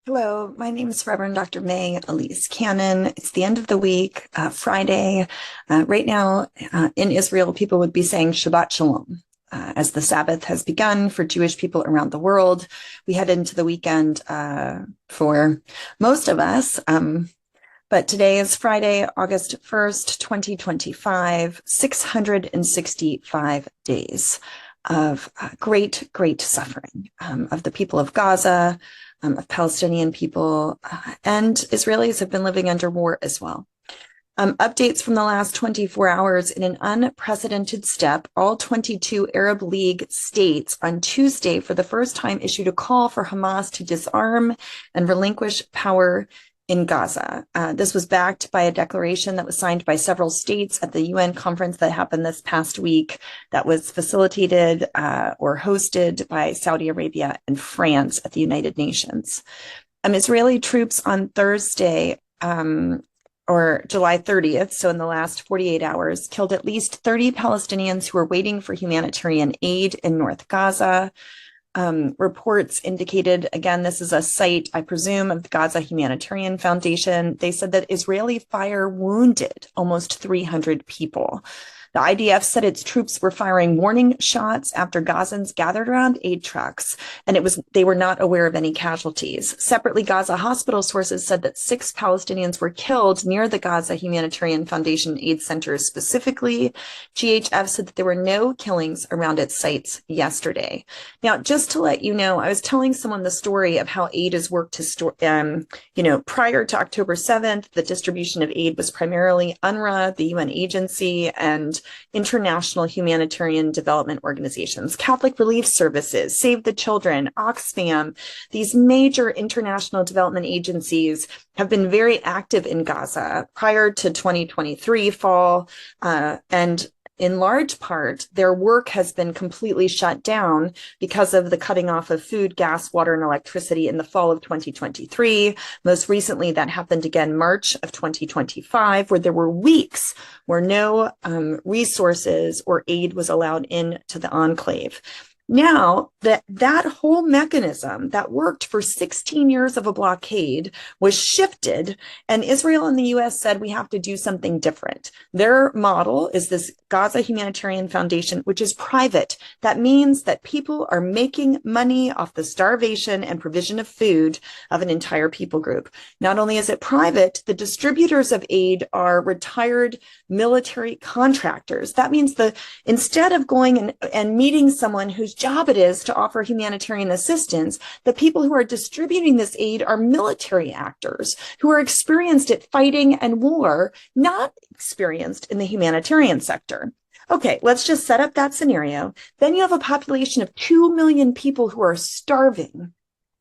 Hello, my name is Reverend Dr. May Elise Cannon. It's the end of the week, Friday. Right now in Israel, people would be saying Shabbat Shalom. As the Sabbath has begun for Jewish people around the world, we head into the weekend for most of us. But today is Friday, August 1st, 2025, 665 days of great suffering of the people of Gaza, of Palestinian people, and Israelis have been living under war as well. Updates from the last 24 hours in an unprecedented step, all 22 Arab League states on Tuesday for the first time issued a call for Hamas to disarm and relinquish power in Gaza. This was backed by a declaration that was signed by several states at the UN conference that happened this past week that was facilitated or hosted by Saudi Arabia and France at the United Nations. Israeli troops on Thursday, or July 30th, so in the last 48 hours, killed at least 30 Palestinians who were waiting for humanitarian aid in North Gaza. Reports indicated, again, this is a site, I presume, of the Gaza Humanitarian Foundation. They said that Israeli fire wounded almost 300 people. The IDF said its troops were firing warning shots after Gazans gathered around aid trucks, and they were not aware of any casualties. Separately, Gaza hospital sources said that 6 Palestinians were killed near the Gaza Humanitarian Foundation aid centers specifically. GHF said that there were no killings around its sites yesterday. Now, just to let you know, I was telling someone the story of how aid is worked to store, prior to October 7th, the distribution of aid was primarily UNRWA, the UN agency, and international humanitarian development organizations, Catholic Relief Services, Save the Children, Oxfam. These major international development agencies have been very active in Gaza prior to 2023 fall, and in large part, their work has been completely shut down because of the cutting off of food, gas, water, and electricity in the fall of 2023. Most recently, that happened again March of 2025, where there were weeks where no resources or aid was allowed into the enclave. Now that whole mechanism that worked for 16 years of a blockade was shifted, and Israel and the US said we have to do something different. Their model is this Gaza Humanitarian Foundation, which is private. That means that people are making money off the starvation and provision of food of an entire people group. Not only is it private, the distributors of aid are retired military contractors. That means instead of going and meeting someone whose job it is to offer humanitarian assistance, the people who are distributing this aid are military actors who are experienced at fighting and war, not experienced in the humanitarian sector. Okay, let's just set up that scenario. Then you have a population of 2 million people who are starving.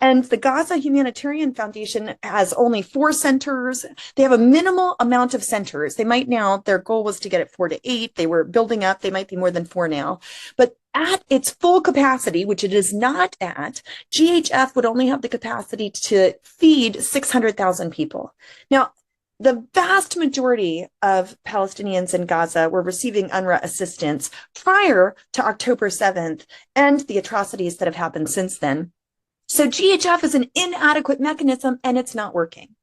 And the Gaza Humanitarian Foundation has only 4 centers. They have a minimal amount of centers. Their goal was to get it 4 to 8. They were building up. They might be more than 4 now. But at its full capacity, which it is not at, GHF would only have the capacity to feed 600,000 people. Now, the vast majority of Palestinians in Gaza were receiving UNRWA assistance prior to October 7th and the atrocities that have happened since then. So GHF is an inadequate mechanism and it's not working.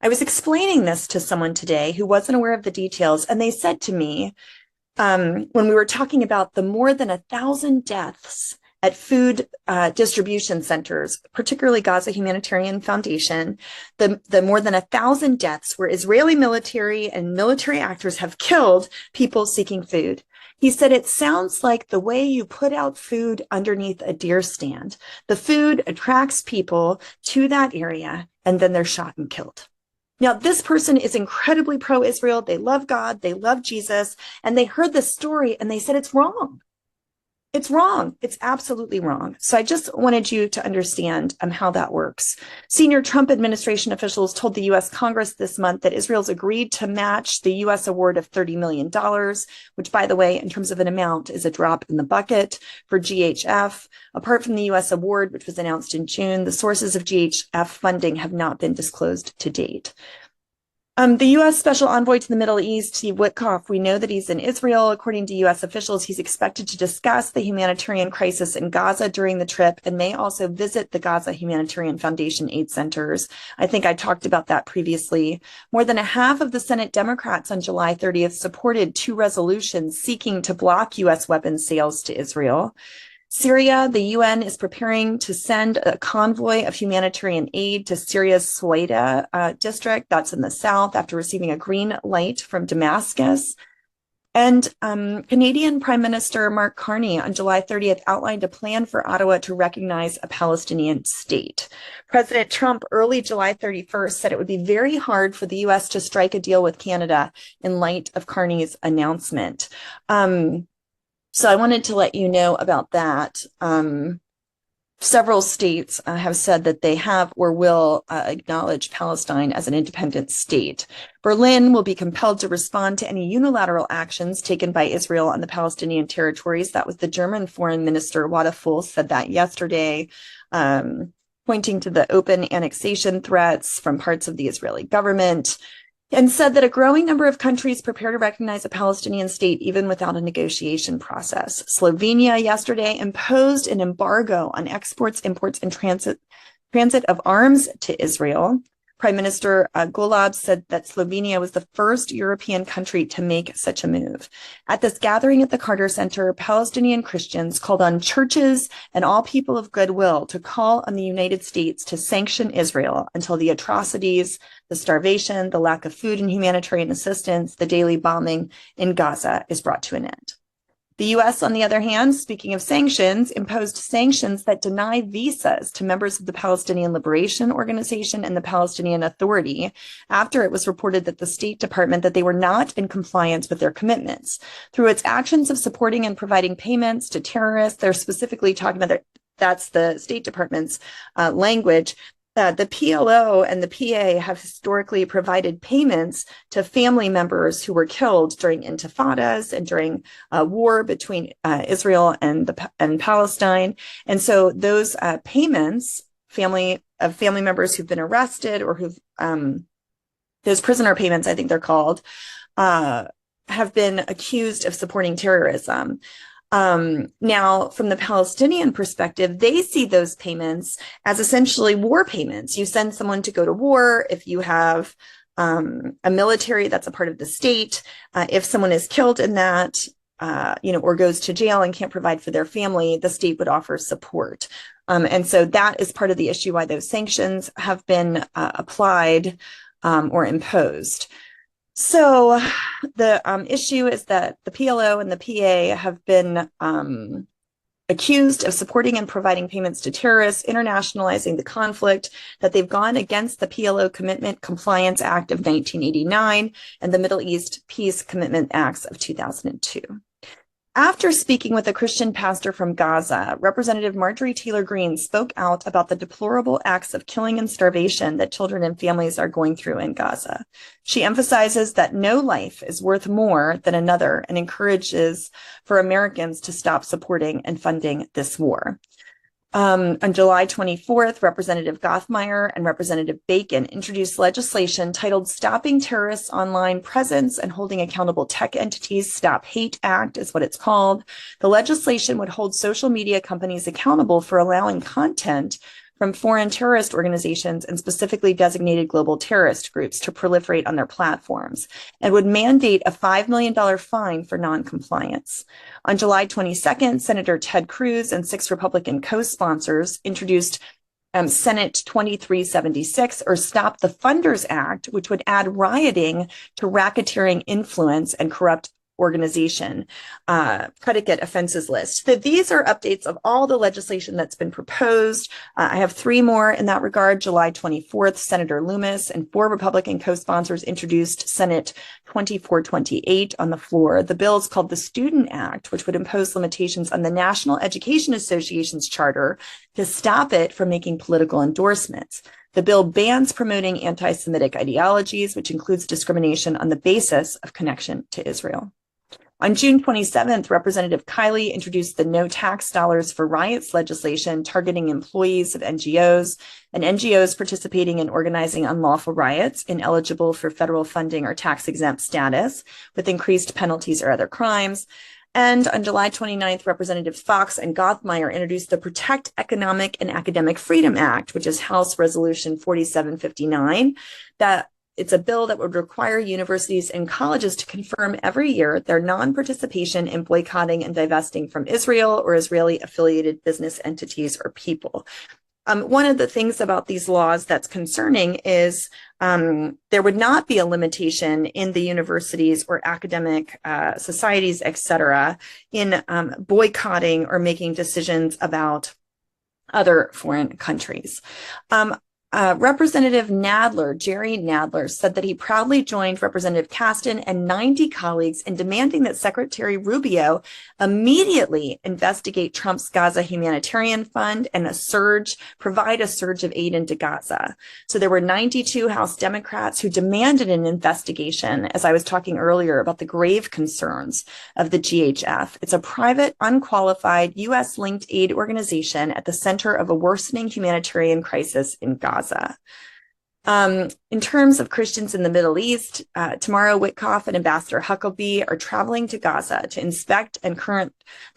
I was explaining this to someone today who wasn't aware of the details, and they said to me, when we were talking about the more than 1,000 deaths at food distribution centers, particularly Gaza Humanitarian Foundation, the more than 1,000 deaths where Israeli military and military actors have killed people seeking food. He said, it sounds like the way you put out food underneath a deer stand. The food attracts people to that area, and then they're shot and killed. Now, this person is incredibly pro-Israel. They love God. They love Jesus. And they heard this story, and they said, it's wrong. It's wrong. It's absolutely wrong. So I just wanted you to understand how that works. Senior Trump administration officials told the U.S. Congress this month that Israel's agreed to match the U.S. award of $30 million, which, by the way, in terms of an amount, is a drop in the bucket for GHF. Apart from the U.S. award, which was announced in June, the sources of GHF funding have not been disclosed to date. The U.S. Special Envoy to the Middle East, Steve Witkoff, we know that he's in Israel. According to U.S. officials, he's expected to discuss the humanitarian crisis in Gaza during the trip and may also visit the Gaza Humanitarian Foundation aid centers. I think I talked about that previously. More than a half of the Senate Democrats on July 30th supported 2 resolutions seeking to block U.S. weapons sales to Israel. Syria, the UN is preparing to send a convoy of humanitarian aid to Syria's Suwaida district. That's in the south after receiving a green light from Damascus. And Canadian Prime Minister Mark Carney on July 30th outlined a plan for Ottawa to recognize a Palestinian state. President Trump early July 31st said it would be very hard for the U.S. to strike a deal with Canada in light of Carney's announcement. So I wanted to let you know about that. Several states have said that they have or will acknowledge Palestine as an independent state. Berlin will be compelled to respond to any unilateral actions taken by Israel on the Palestinian territories. That was the German Foreign Minister Wada Fuhl said that yesterday, pointing to the open annexation threats from parts of the Israeli government, and said that a growing number of countries prepare to recognize a Palestinian state even without a negotiation process. Slovenia yesterday imposed an embargo on exports, imports, and transit of arms to Israel. Prime Minister Golob said that Slovenia was the first European country to make such a move. At this gathering at the Carter Center, Palestinian Christians called on churches and all people of goodwill to call on the United States to sanction Israel until the atrocities, the starvation, the lack of food and humanitarian assistance, the daily bombing in Gaza is brought to an end. The U.S., on the other hand, speaking of sanctions, imposed sanctions that deny visas to members of the Palestinian Liberation Organization and the Palestinian Authority after it was reported that the State Department that they were not in compliance with their commitments. Through its actions of supporting and providing payments to terrorists, they're specifically talking about that's the State Department's language. The PLO and the PA have historically provided payments to family members who were killed during intifadas and during war between Israel and Palestine. And so those payments, family members who've been arrested or who've those prisoner payments, I think they're called, have been accused of supporting terrorism. Now, from the Palestinian perspective, they see those payments as essentially war payments. You send someone to go to war if you have a military that's a part of the state. If someone is killed in that, or goes to jail and can't provide for their family, the state would offer support. And so that is part of the issue why those sanctions have been applied or imposed. So the issue is that the PLO and the PA have been accused of supporting and providing payments to terrorists, internationalizing the conflict, that they've gone against the PLO Commitment Compliance Act of 1989 and the Middle East Peace Commitment Acts of 2002. After speaking with a Christian pastor from Gaza, Representative Marjorie Taylor Greene spoke out about the deplorable acts of killing and starvation that children and families are going through in Gaza. She emphasizes that no life is worth more than another and encourages for Americans to stop supporting and funding this war. On July 24th, Representative Gothmeier and Representative Bacon introduced legislation titled Stopping Terrorists' Online Presence and Holding Accountable Tech Entities. Stop Hate Act is what it's called. The legislation would hold social media companies accountable for allowing content from foreign terrorist organizations and specifically designated global terrorist groups to proliferate on their platforms, and would mandate a $5 million fine for noncompliance. On July 22nd, Senator Ted Cruz and 6 Republican co-sponsors introduced Senate 2376, or Stop the Funders Act, which would add rioting to racketeering influence and corrupt organization predicate offenses list. So these are updates of all the legislation that's been proposed. I have 3 more in that regard. July 24th, Senator Loomis and 4 Republican co-sponsors introduced Senate 2428 on the floor. The bill is called the Student Act, which would impose limitations on the National Education Association's charter to stop it from making political endorsements. The bill bans promoting anti-Semitic ideologies, which includes discrimination on the basis of connection to Israel. On June 27th, Representative Kiley introduced the No Tax Dollars for Riots legislation targeting employees of NGOs and NGOs participating in organizing unlawful riots, ineligible for federal funding or tax-exempt status, with increased penalties or other crimes. And on July 29th, Representatives Fox and Gothmeier introduced the Protect Economic and Academic Freedom Act, which is House Resolution 4759, that it's a bill that would require universities and colleges to confirm every year their non-participation in boycotting and divesting from Israel or Israeli-affiliated business entities or people. One of the things about these laws that's concerning is there would not be a limitation in the universities or academic societies, et cetera, in boycotting or making decisions about other foreign countries. Representative Nadler, Jerry Nadler, said that he proudly joined Representative Caston and 90 colleagues in demanding that Secretary Rubio immediately investigate Trump's Gaza humanitarian fund and provide a surge of aid into Gaza. So there were 92 House Democrats who demanded an investigation, as I was talking earlier about the grave concerns of the GHF. It's a private, unqualified, U.S.-linked aid organization at the center of a worsening humanitarian crisis in Gaza. In terms of Christians in the Middle East, tomorrow Witkoff and Ambassador Huckabee are traveling to Gaza to inspect the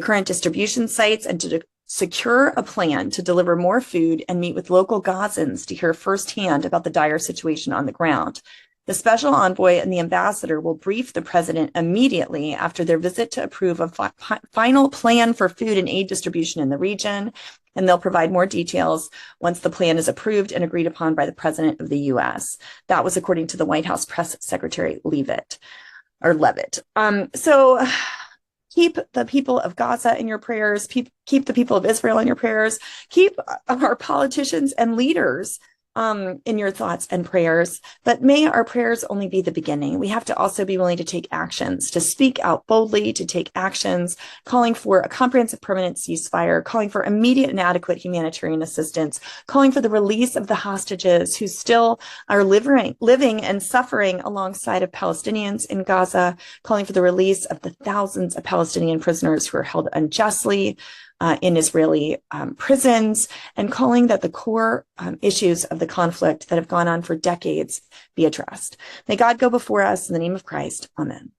current distribution sites and to secure a plan to deliver more food and meet with local Gazans to hear firsthand about the dire situation on the ground. The special envoy and the ambassador will brief the president immediately after their visit to approve a final plan for food and aid distribution in the region, and they'll provide more details once the plan is approved and agreed upon by the president of the U.S. That was according to the White House press secretary Leavitt. So keep the people of Gaza in your prayers, keep the people of Israel in your prayers, keep our politicians and leaders in your thoughts and prayers, but may our prayers only be the beginning. We have to also be willing to take actions, to speak out boldly, to take actions, calling for a comprehensive permanent ceasefire, calling for immediate and adequate humanitarian assistance, calling for the release of the hostages who still are living and suffering alongside of Palestinians in Gaza, calling for the release of the thousands of Palestinian prisoners who are held unjustly in Israeli prisons, and calling that the core issues of the conflict that have gone on for decades be addressed. May God go before us in the name of Christ. Amen.